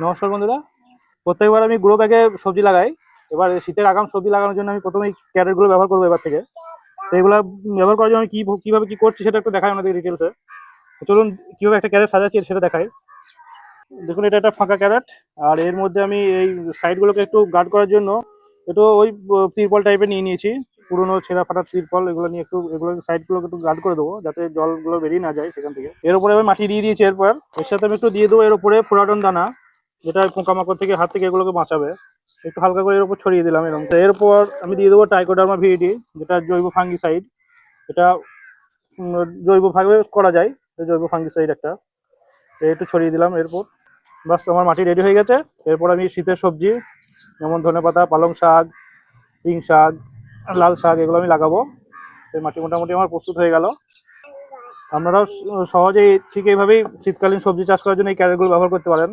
নমস্কার বন্ধুরা। প্রত্যেকবার আমি গ্রো ব্যাগে সবজি লাগাই। এবার শীতের আগাম সবজি লাগানোর জন্য আমি প্রথমে এই ক্যারেটগুলো ব্যবহার করবো এবার থেকে। তো এগুলো ব্যবহার করার জন্য আমি কিভাবে কি করছি সেটা একটু দেখাই আমাদের ডিটেলসে। চলুন কিভাবে একটা ক্যারেট সাজাচ্ছি সেটা দেখাই। দেখুন, এটা একটা ফাঁকা ক্যারেট। আর এর মধ্যে আমি এই সাইডগুলোকে একটু গার্ড করার জন্য একটু ওই তিরপল টাইপের নিয়ে নিয়েছি। পুরোনো ছেঁড়া ফাটা তিরপল এগুলো নিয়ে এগুলো সাইডগুলোকে একটু গার্ড করে দেবো যাতে জলগুলো বেরিয়ে না যায় সেখান থেকে। এর উপরে আমি মাটি দিয়ে দিয়েছি। এরপর এর সাথে আমি একটু দিয়ে দেবো এর উপরে ফুরাটন দানা, যেটা পোকামাকড় থেকে হাত থেকে এগুলোকে বাঁচাবে। একটু হালকা করে এর উপর ছড়িয়ে দিলাম এরকম। তো এরপর আমি দিয়ে দেবো ট্রাইকোডার্মা ভিরিডি, যেটা জৈব ফাঙ্গিসাইড। এটা জৈবভাবে করা যায়, জৈব ফাঙ্গিসাইড একটা। তো একটু ছড়িয়ে দিলাম এরপর। বাস, আমার মাটি রেডি হয়ে গেছে। এরপর আমি শীতের সবজি যেমন ধনেপাতা, পালং শাক, পিং শাক, লাল শাক এগুলো আমি লাগাবো। এই মাটি মোটামুটি আমার প্রস্তুত হয়ে গেল। আপনারাও সহজেই ঠিক এইভাবেই শীতকালীন সবজি চাষ করার জন্য এই ক্যারেটগুলো ব্যবহার করতে পারেন।